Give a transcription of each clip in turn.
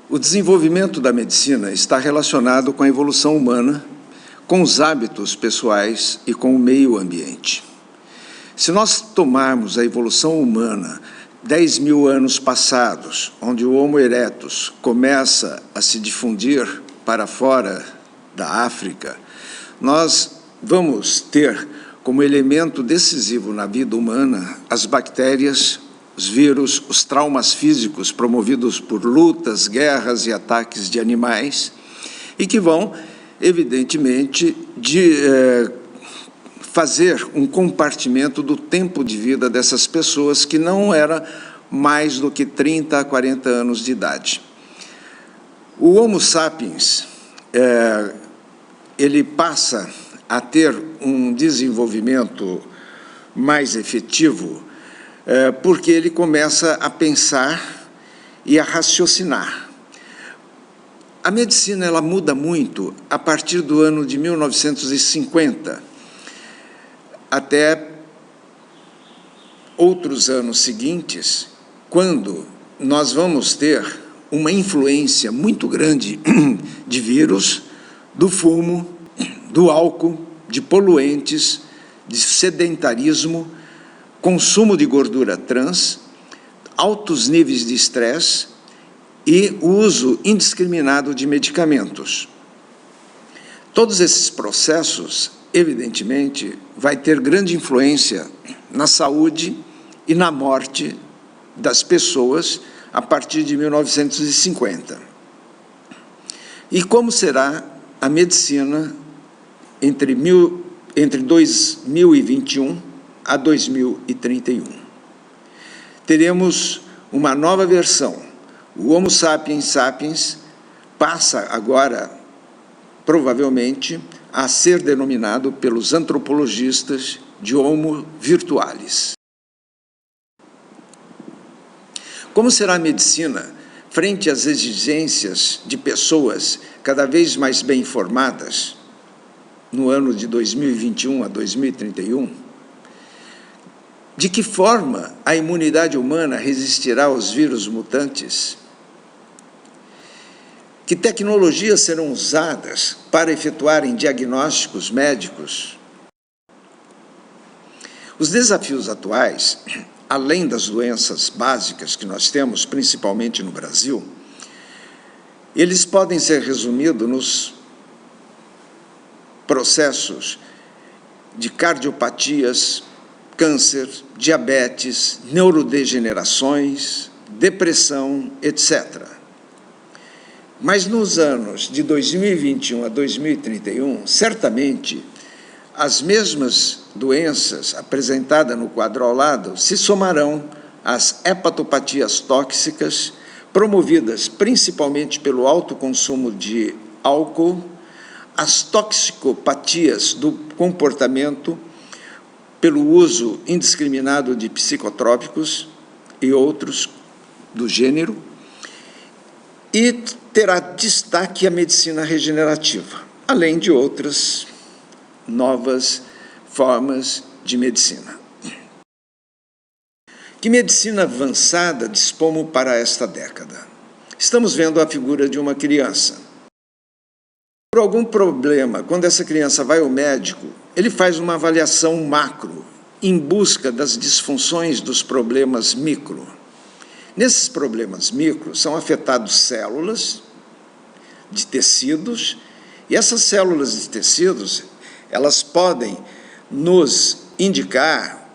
O desenvolvimento da medicina está relacionado com a evolução humana, com os hábitos pessoais e com o meio ambiente. Se nós tomarmos a evolução humana 10 mil anos passados, onde o Homo erectus começa a se difundir para fora da África, nós vamos ter como elemento decisivo na vida humana as bactérias, os vírus, os traumas físicos promovidos por lutas, guerras e ataques de animais, e que vão, evidentemente, fazer um compartimento do tempo de vida dessas pessoas que não era mais do que 30 a 40 anos de idade. O Homo sapiens, ele passa a ter um desenvolvimento mais efetivo porque ele começa a pensar e a raciocinar. A medicina ela muda muito a partir do ano de 1950, até outros anos seguintes, quando nós vamos ter uma influência muito grande de vírus, do fumo, do álcool, de poluentes, de sedentarismo, consumo de gordura trans, altos níveis de estresse e o uso indiscriminado de medicamentos. Todos esses processos, evidentemente, vai ter grande influência na saúde e na morte das pessoas a partir de 1950. E como será a medicina entre 2021 a 2031? Teremos uma nova versão. O Homo sapiens sapiens passa agora, provavelmente, a ser denominado pelos antropologistas de Homo virtualis. Como será a medicina frente às exigências de pessoas cada vez mais bem informadas no ano de 2021 a 2031? De que forma a imunidade humana resistirá aos vírus mutantes? Que tecnologias serão usadas para efetuarem diagnósticos médicos? Os desafios atuais, além das doenças básicas que nós temos, principalmente no Brasil, eles podem ser resumidos nos processos de cardiopatias, câncer, diabetes, neurodegenerações, depressão, etc. Mas nos anos de 2021 a 2031, certamente, as mesmas doenças apresentadas no quadro ao lado se somarão às hepatopatias tóxicas, promovidas principalmente pelo alto consumo de álcool, as toxicopatias do comportamento, pelo uso indiscriminado de psicotrópicos e outros do gênero, e terá destaque a medicina regenerativa, além de outras novas formas de medicina. Que medicina avançada dispomos para esta década? Estamos vendo a figura de uma criança. Por algum problema, quando essa criança vai ao médico, ele faz uma avaliação macro, em busca das disfunções dos problemas micro. Nesses problemas micro, são afetados células de tecidos, e essas células de tecidos, elas podem nos indicar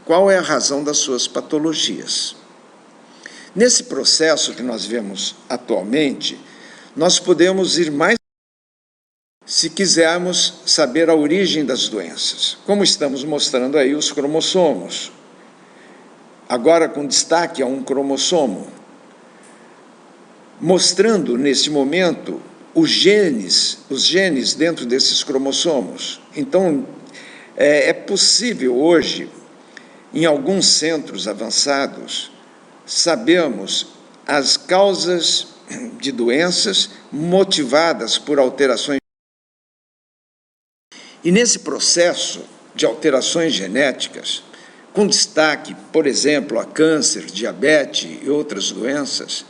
qual é a razão das suas patologias. Nesse processo que nós vemos atualmente, nós podemos ir mais se quisermos saber a origem das doenças, como estamos mostrando aí os cromossomos. Agora com destaque a um cromossomo, mostrando nesse momento os genes dentro desses cromossomos. Então, é possível hoje, em alguns centros avançados, sabermos as causas de doenças motivadas por alterações. E nesse processo de alterações genéticas, com destaque, por exemplo, a câncer, diabetes e outras doenças,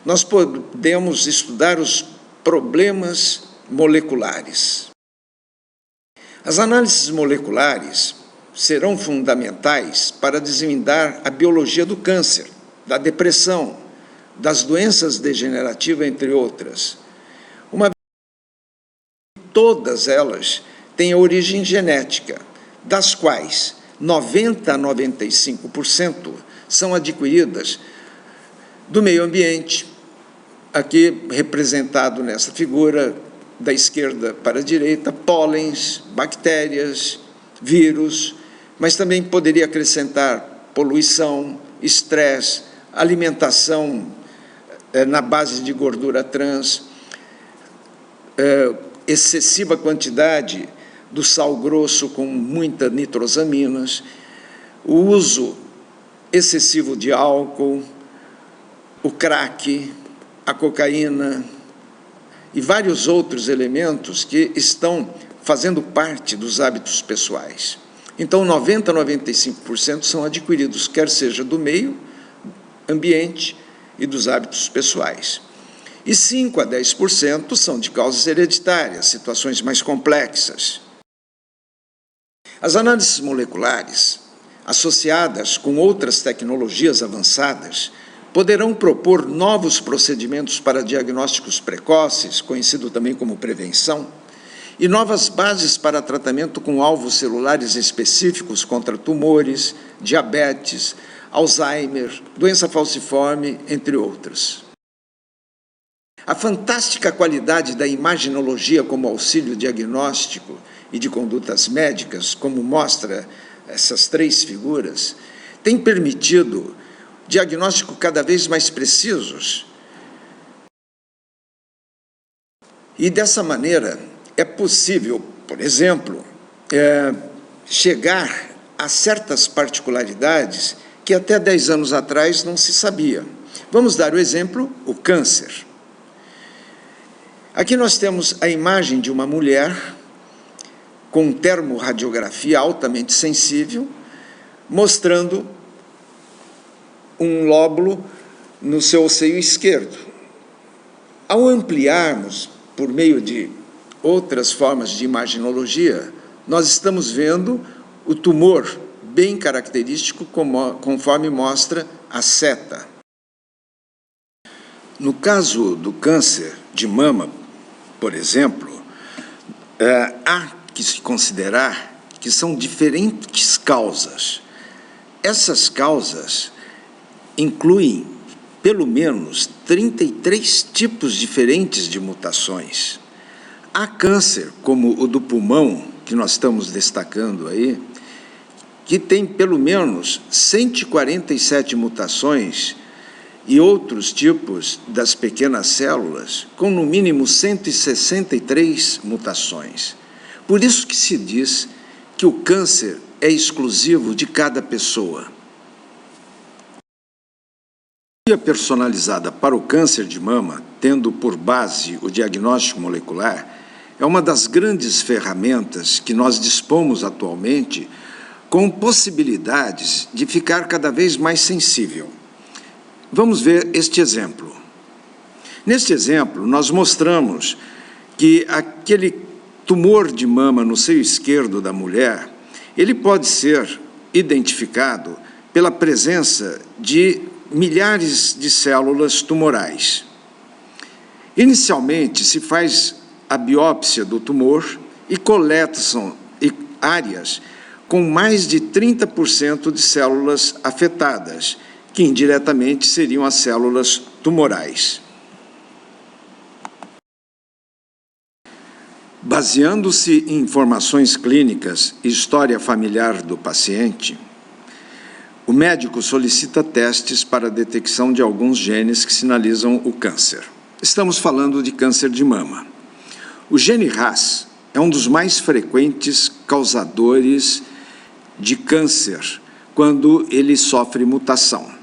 nós podemos estudar os problemas moleculares. As análises moleculares serão fundamentais para desvendar a biologia do câncer, da depressão, das doenças degenerativas, entre outras. Uma vez que todas elas têm origem genética, das quais 90 a 95% são adquiridas do meio ambiente, aqui representado nessa figura, da esquerda para a direita, pólens, bactérias, vírus, mas também poderia acrescentar poluição, estresse, alimentação na base de gordura trans, excessiva quantidade do sal grosso com muitas nitrosaminas, o uso excessivo de álcool, o crack, a cocaína e vários outros elementos que estão fazendo parte dos hábitos pessoais. Então, 90 a 95% são adquiridos, quer seja do meio ambiente e dos hábitos pessoais. E 5 a 10% são de causas hereditárias, situações mais complexas. As análises moleculares, associadas com outras tecnologias avançadas, poderão propor novos procedimentos para diagnósticos precoces, conhecido também como prevenção, e novas bases para tratamento com alvos celulares específicos contra tumores, diabetes, Alzheimer, doença falciforme, entre outras. A fantástica qualidade da imaginologia como auxílio diagnóstico e de condutas médicas, como mostra essas três figuras, tem permitido diagnóstico cada vez mais precisos. E dessa maneira é possível, por exemplo, chegar a certas particularidades que até 10 anos atrás não se sabia. Vamos dar o exemplo, o câncer. Aqui nós temos a imagem de uma mulher com termorradiografia altamente sensível, mostrando um lóbulo no seu seio esquerdo. Ao ampliarmos, por meio de outras formas de imaginologia, nós estamos vendo o tumor bem característico, conforme mostra a seta. No caso do câncer de mama, por exemplo, há que se considerar que são diferentes causas. Essas causas incluem, pelo menos, 33 tipos diferentes de mutações. Há câncer, como o do pulmão, que nós estamos destacando aí, que tem pelo menos 147 mutações, e outros tipos das pequenas células, com no mínimo 163 mutações. Por isso que se diz que o câncer é exclusivo de cada pessoa. A terapia personalizada para o câncer de mama, tendo por base o diagnóstico molecular, é uma das grandes ferramentas que nós dispomos atualmente, com possibilidades de ficar cada vez mais sensível. Vamos ver este exemplo. Neste exemplo, nós mostramos que aquele tumor de mama no seio esquerdo da mulher, ele pode ser identificado pela presença de milhares de células tumorais. Inicialmente, se faz a biópsia do tumor e coleta-se áreas com mais de 30% de células afetadas, que indiretamente seriam as células tumorais. Baseando-se em informações clínicas e história familiar do paciente, o médico solicita testes para a detecção de alguns genes que sinalizam o câncer. Estamos falando de câncer de mama. O gene RAS é um dos mais frequentes causadores de câncer quando ele sofre mutação.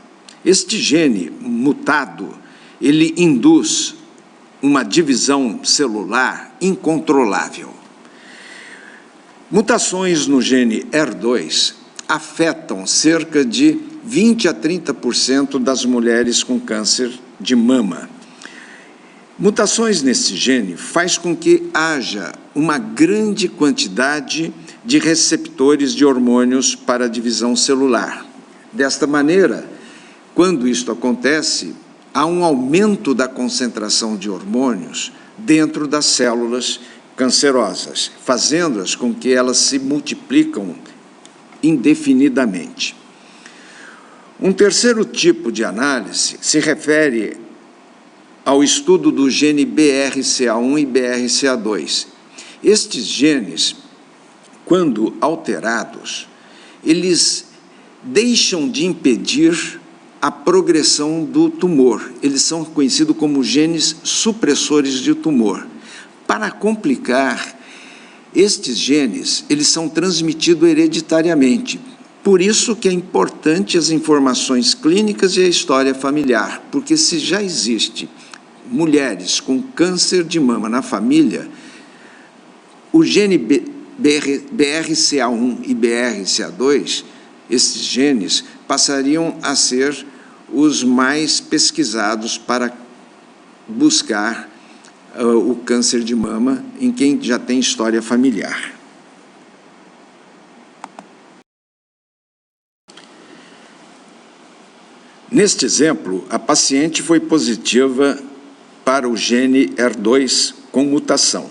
Este gene mutado, ele induz uma divisão celular incontrolável. Mutações no gene ER2 afetam cerca de 20 a 30% das mulheres com câncer de mama. Mutações nesse gene faz com que haja uma grande quantidade de receptores de hormônios para a divisão celular. Desta maneira, quando isto acontece, há um aumento da concentração de hormônios dentro das células cancerosas, fazendo-as com que elas se multiplicam indefinidamente. Um terceiro tipo de análise se refere ao estudo do gene BRCA1 e BRCA2. Estes genes, quando alterados, eles deixam de impedir a progressão do tumor. Eles são conhecidos como genes supressores de tumor. Para complicar, estes genes, eles são transmitidos hereditariamente. Por isso que é importante as informações clínicas e a história familiar, porque se já existe mulheres com câncer de mama na família, o gene BRCA1 e BRCA2, esses genes, passariam a ser os mais pesquisados para buscar o câncer de mama em quem já tem história familiar. Neste exemplo, a paciente foi positiva para o gene HER2 com mutação.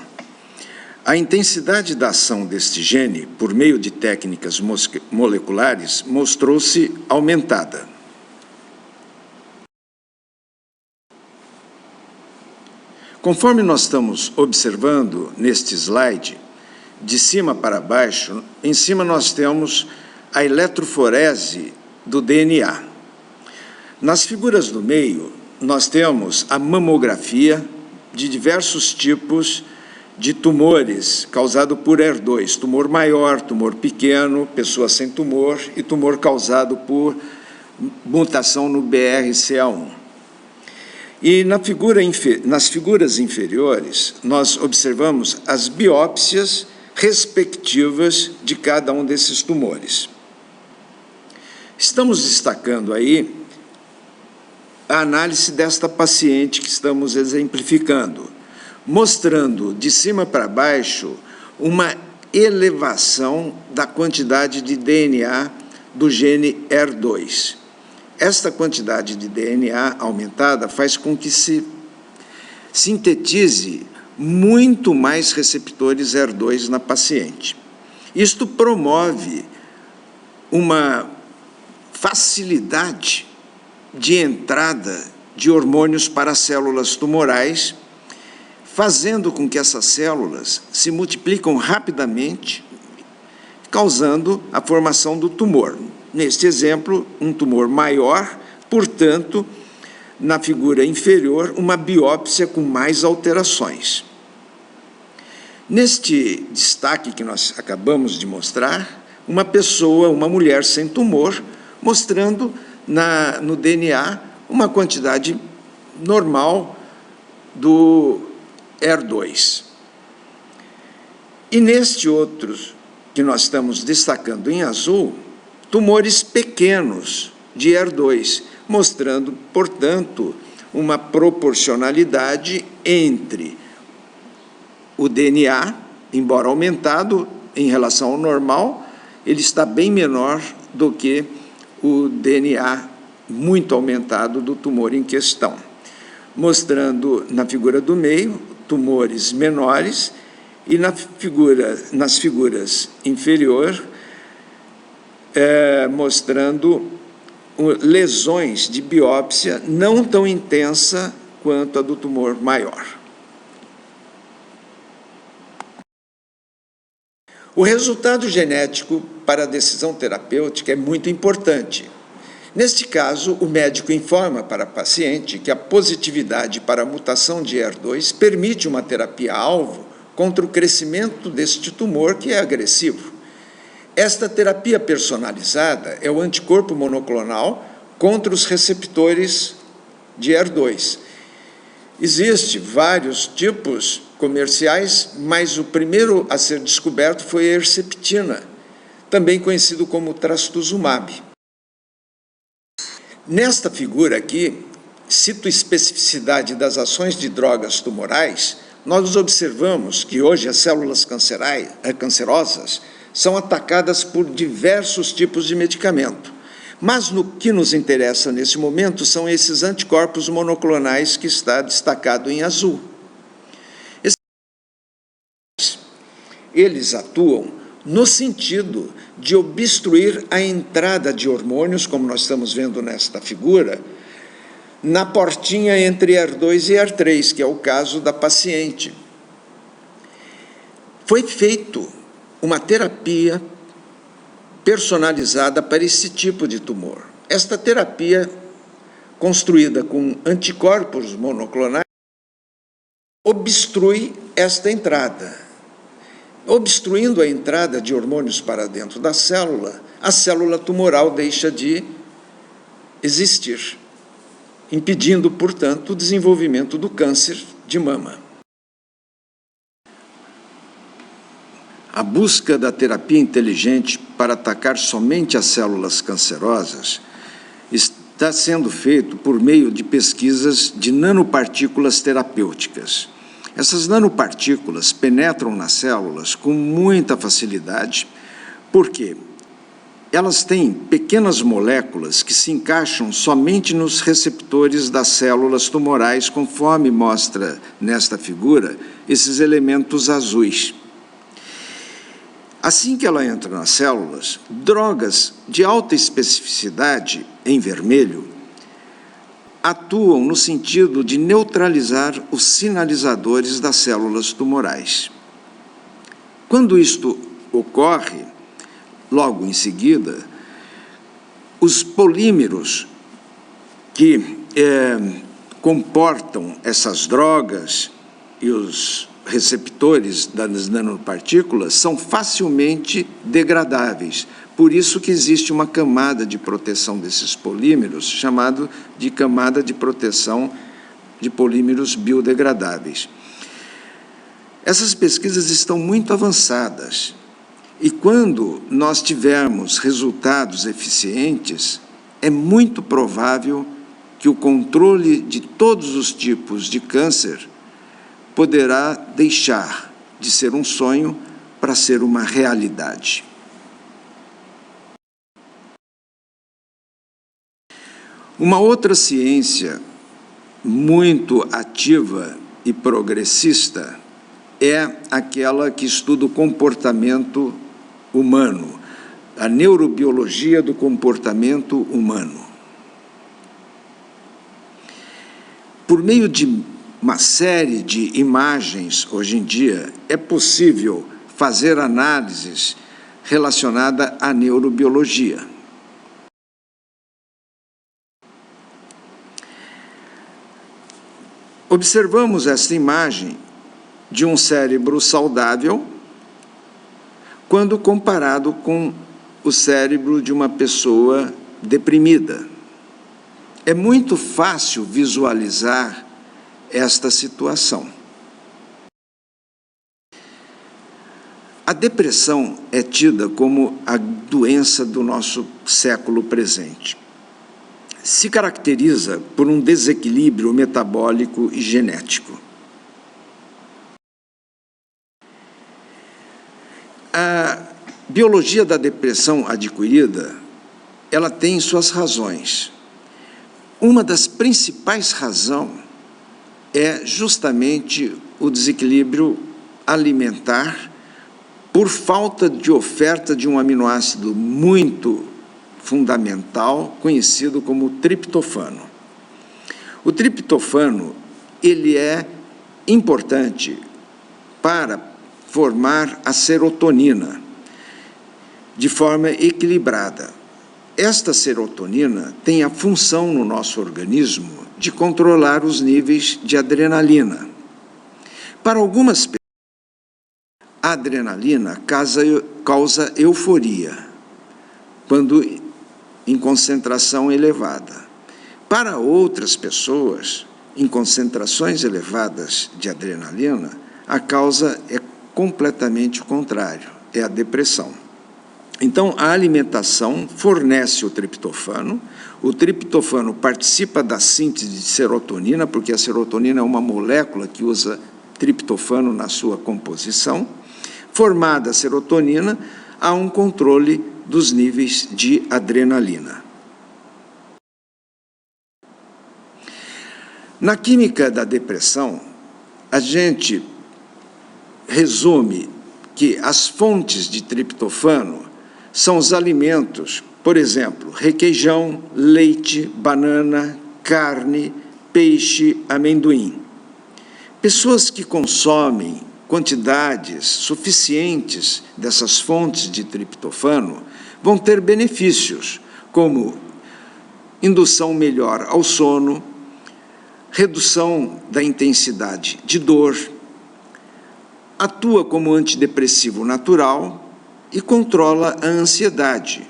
A intensidade da ação deste gene, por meio de técnicas moleculares, mostrou-se aumentada. Conforme nós estamos observando neste slide, de cima para baixo, em cima nós temos a eletroforese do DNA. Nas figuras do meio, nós temos a mamografia de diversos tipos de tumores causados por HER2, tumor maior, tumor pequeno, pessoa sem tumor e tumor causado por mutação no BRCA1. E nas figuras inferiores, nós observamos as biópsias respectivas de cada um desses tumores. Estamos destacando aí a análise desta paciente que estamos exemplificando, mostrando de cima para baixo uma elevação da quantidade de DNA do gene HER2. Esta quantidade de DNA aumentada faz com que se sintetize muito mais receptores HER2 na paciente. Isto promove uma facilidade de entrada de hormônios para as células tumorais, fazendo com que essas células se multiplicam rapidamente, causando a formação do tumor. Neste exemplo, um tumor maior, portanto, na figura inferior, uma biópsia com mais alterações. Neste destaque que nós acabamos de mostrar, uma pessoa, uma mulher sem tumor, mostrando no DNA uma quantidade normal do HER2. E neste outro que nós estamos destacando em azul, tumores pequenos de HER2, mostrando, portanto, uma proporcionalidade entre o DNA, embora aumentado em relação ao normal, ele está bem menor do que o DNA muito aumentado do tumor em questão, mostrando na figura do meio tumores menores e nas figuras inferiores mostrando lesões de biópsia não tão intensa quanto a do tumor maior. O resultado genético para a decisão terapêutica é muito importante. Neste caso, o médico informa para a paciente que a positividade para a mutação de HER2 permite uma terapia-alvo contra o crescimento deste tumor que é agressivo. Esta terapia personalizada é o anticorpo monoclonal contra os receptores de HER2. Existem vários tipos comerciais, mas o primeiro a ser descoberto foi a Herceptina, também conhecido como trastuzumab. Nesta figura aqui, citoespecificidade das ações de drogas tumorais, nós observamos que hoje as células cancerosas são atacadas por diversos tipos de medicamento. Mas no que nos interessa nesse momento são esses anticorpos monoclonais que está destacado em azul. Eles atuam no sentido de obstruir a entrada de hormônios, como nós estamos vendo nesta figura, na portinha entre HER2 e HER3, que é o caso da paciente. Foi feito uma terapia personalizada para esse tipo de tumor. Esta terapia, construída com anticorpos monoclonais, obstrui esta entrada. Obstruindo a entrada de hormônios para dentro da célula, a célula tumoral deixa de existir, impedindo, portanto, o desenvolvimento do câncer de mama. A busca da terapia inteligente para atacar somente as células cancerosas está sendo feito por meio de pesquisas de nanopartículas terapêuticas. Essas nanopartículas penetram nas células com muita facilidade, porque elas têm pequenas moléculas que se encaixam somente nos receptores das células tumorais, conforme mostra nesta figura esses elementos azuis. Assim que ela entra nas células, drogas de alta especificidade, em vermelho, atuam no sentido de neutralizar os sinalizadores das células tumorais. Quando isto ocorre, logo em seguida, os polímeros que comportam essas drogas e os receptores das nanopartículas são facilmente degradáveis. Por isso que existe uma camada de proteção desses polímeros, chamado de camada de proteção de polímeros biodegradáveis. Essas pesquisas estão muito avançadas e quando nós tivermos resultados eficientes, é muito provável que o controle de todos os tipos de câncer poderá deixar de ser um sonho para ser uma realidade. Uma outra ciência muito ativa e progressista é aquela que estuda o comportamento humano, a neurobiologia do comportamento humano. Por meio de uma série de imagens, hoje em dia, é possível fazer análises relacionadas à neurobiologia. Observamos esta imagem de um cérebro saudável quando comparado com o cérebro de uma pessoa deprimida. É muito fácil visualizar esta situação. A depressão é tida como a doença do nosso século presente. Se caracteriza por um desequilíbrio metabólico e genético. A biologia da depressão adquirida, ela tem suas razões. Uma das principais razões é justamente o desequilíbrio alimentar por falta de oferta de um aminoácido muito fundamental, conhecido como triptofano. O triptofano, ele é importante para formar a serotonina de forma equilibrada. Esta serotonina tem a função no nosso organismo de controlar os níveis de adrenalina. Para algumas pessoas, a adrenalina causa euforia, quando em concentração elevada. Para outras pessoas, em concentrações elevadas de adrenalina, a causa é completamente o contrário, é a depressão. Então, a alimentação fornece o triptofano participa da síntese de serotonina, porque a serotonina é uma molécula que usa triptofano na sua composição. Formada a serotonina, há um controle dos níveis de adrenalina. Na química da depressão, a gente resume que as fontes de triptofano são os alimentos, por exemplo, requeijão, leite, banana, carne, peixe, amendoim. Pessoas que consomem quantidades suficientes dessas fontes de triptofano vão ter benefícios, como indução melhor ao sono, redução da intensidade de dor, atua como antidepressivo natural e controla a ansiedade.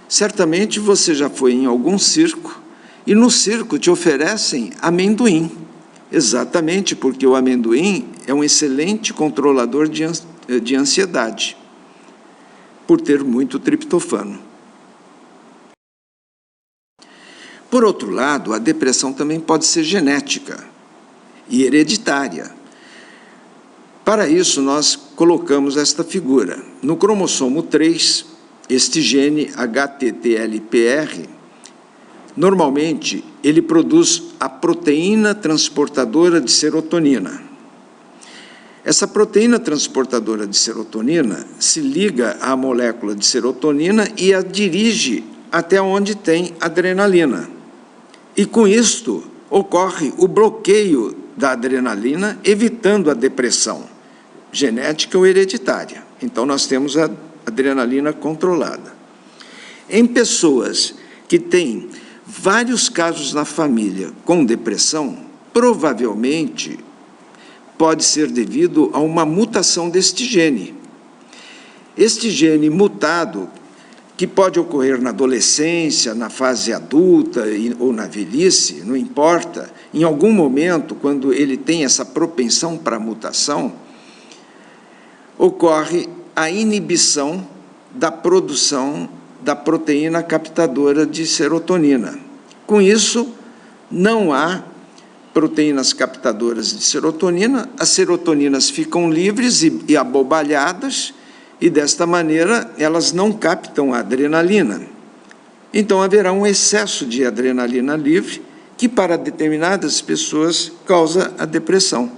Certamente você já foi em algum circo e no circo te oferecem amendoim, exatamente porque o amendoim é um excelente controlador de ansiedade, por ter muito triptofano. Por outro lado, a depressão também pode ser genética e hereditária. Para isso, nós colocamos esta figura. No cromossomo 3, este gene HTTLPR, normalmente, ele produz a proteína transportadora de serotonina. Essa proteína transportadora de serotonina se liga à molécula de serotonina e a dirige até onde tem adrenalina. E com isto, ocorre o bloqueio da adrenalina, evitando a depressão genética ou hereditária. Então, nós temos a adrenalina controlada. Em pessoas que têm vários casos na família com depressão, provavelmente pode ser devido a uma mutação deste gene. Este gene mutado, que pode ocorrer na adolescência, na fase adulta ou na velhice, não importa, em algum momento, quando ele tem essa propensão para a mutação, ocorre a inibição da produção da proteína captadora de serotonina. Com isso, não há proteínas captadoras de serotonina, as serotoninas ficam livres e abobalhadas, e desta maneira elas não captam a adrenalina. Então haverá um excesso de adrenalina livre, que para determinadas pessoas causa a depressão.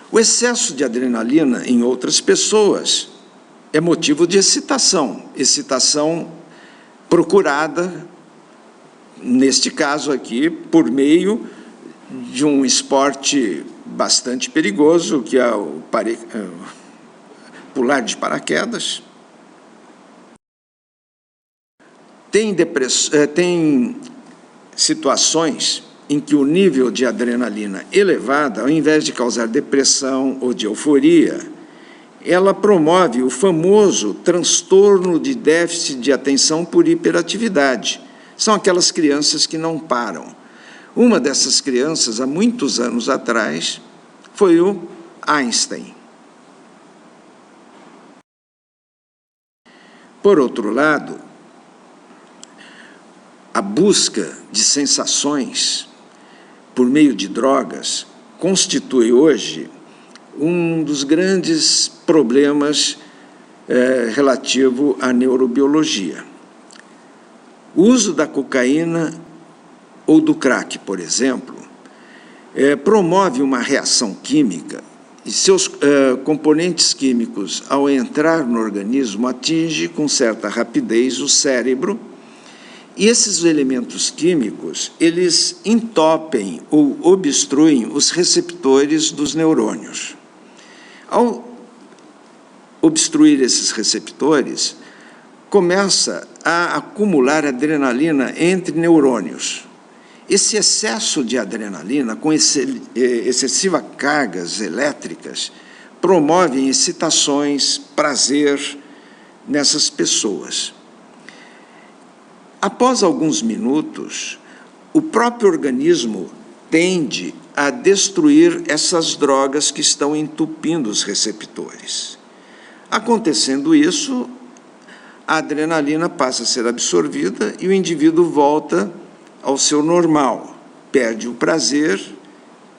O excesso de adrenalina em outras pessoas é motivo de excitação procurada, neste caso aqui, por meio de um esporte bastante perigoso, que é o pular de paraquedas. Tem situações em que o nível de adrenalina elevada, ao invés de causar depressão ou de euforia, ela promove o famoso transtorno de déficit de atenção por hiperatividade. São aquelas crianças que não param. Uma dessas crianças, há muitos anos atrás, foi o Einstein. Por outro lado, a busca de sensações por meio de drogas constitui hoje um dos grandes problemas relativo à neurobiologia. O uso da cocaína ou do crack, por exemplo, promove uma reação química e seus componentes químicos, ao entrar no organismo, atingem com certa rapidez o cérebro, e esses elementos químicos, eles entopem ou obstruem os receptores dos neurônios. Ao obstruir esses receptores, começa a acumular adrenalina entre neurônios. Esse excesso de adrenalina, com excessivas cargas elétricas, promovem excitações, prazer nessas pessoas. Após alguns minutos, o próprio organismo tende a destruir essas drogas que estão entupindo os receptores. Acontecendo isso, a adrenalina passa a ser absorvida e o indivíduo volta ao seu normal, perde o prazer,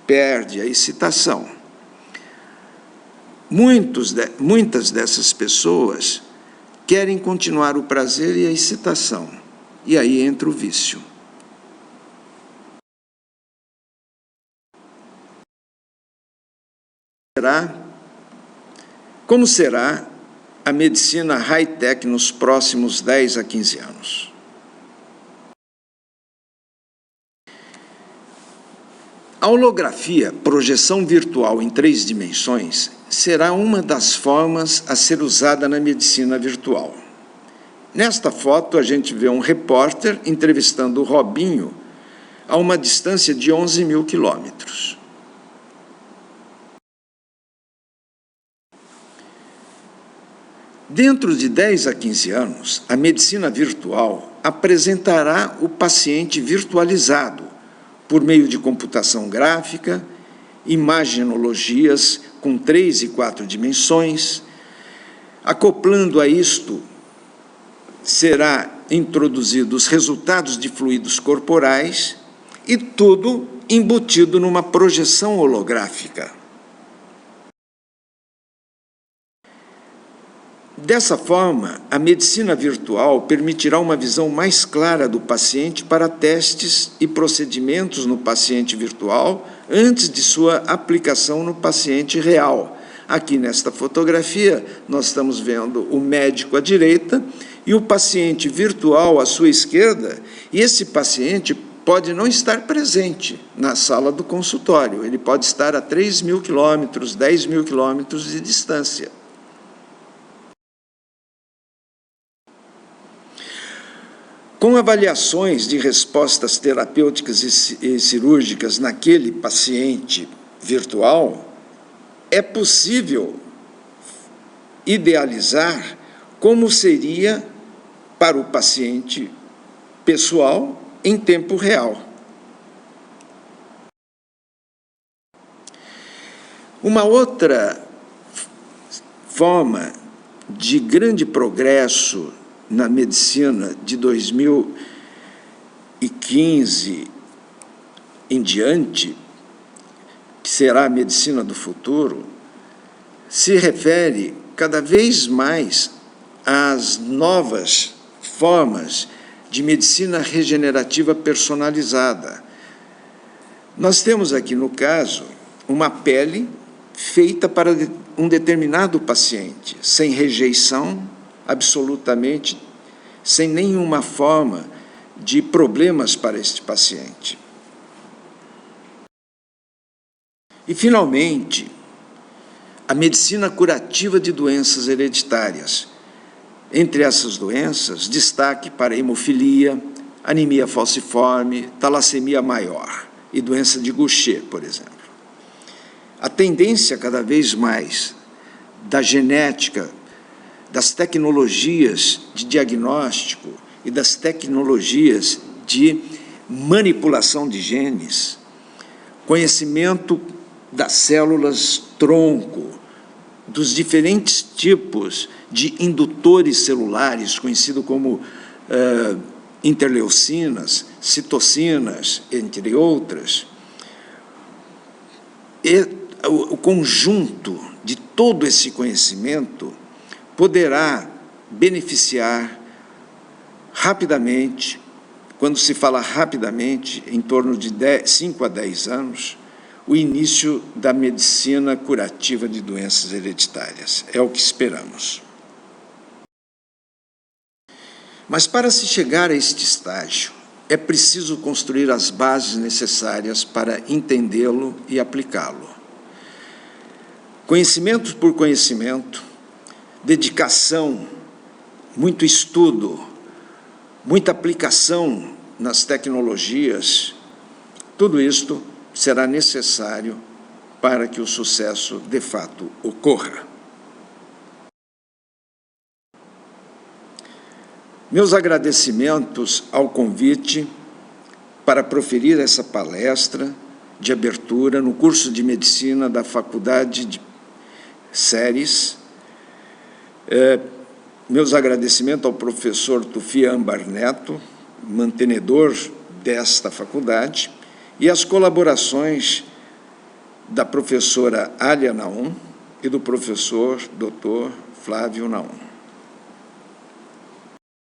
perde a excitação. Muitas dessas pessoas querem continuar o prazer e a excitação, e aí entra o vício. Como será a medicina high-tech nos próximos 10 a 15 anos? A holografia, projeção virtual em 3 dimensões, será uma das formas a ser usada na medicina virtual. Nesta foto, a gente vê um repórter entrevistando o Robinho a uma distância de 11.000 quilômetros. Dentro de 10 a 15 anos, a medicina virtual apresentará o paciente virtualizado por meio de computação gráfica, imagenologias com 3 e 4 dimensões. Acoplando a isto, será introduzido os resultados de fluidos corporais e tudo embutido numa projeção holográfica. Dessa forma, a medicina virtual permitirá uma visão mais clara do paciente para testes e procedimentos no paciente virtual antes de sua aplicação no paciente real. Aqui nesta fotografia, nós estamos vendo o médico à direita e o paciente virtual à sua esquerda, e esse paciente pode não estar presente na sala do consultório, ele pode estar a 3.000 quilômetros, 10.000 quilômetros de distância. Com avaliações de respostas terapêuticas e cirúrgicas naquele paciente virtual, é possível idealizar como seria para o paciente pessoal em tempo real. Uma outra forma de grande progresso na medicina de 2015 em diante, que será a medicina do futuro, se refere cada vez mais às novas formas de medicina regenerativa personalizada. Nós temos aqui, no caso, uma pele feita para um determinado paciente, sem rejeição, absolutamente sem nenhuma forma de problemas para este paciente. E, finalmente, a medicina curativa de doenças hereditárias. Entre essas doenças, destaque para hemofilia, anemia falciforme, talassemia maior e doença de Gaucher, por exemplo. A tendência cada vez mais da genética, das tecnologias de diagnóstico e das tecnologias de manipulação de genes, conhecimento das células tronco, dos diferentes tipos de indutores celulares, conhecido como interleucinas, citocinas, entre outras. E o conjunto de todo esse conhecimento poderá beneficiar rapidamente, quando se fala rapidamente, em torno de 5 a 10 anos, o início da medicina curativa de doenças hereditárias. É o que esperamos. Mas para se chegar a este estágio, é preciso construir as bases necessárias para entendê-lo e aplicá-lo. Conhecimento por conhecimento, dedicação, muito estudo, muita aplicação nas tecnologias, tudo isto será necessário para que o sucesso, de fato, ocorra. Meus agradecimentos ao convite para proferir essa palestra de abertura no curso de Medicina da Faculdade de Ceres, Meus agradecimentos ao professor Tufi Ambar Neto, mantenedor desta faculdade, e as colaborações da professora Alia Naum e do professor Dr. Flávio Naum.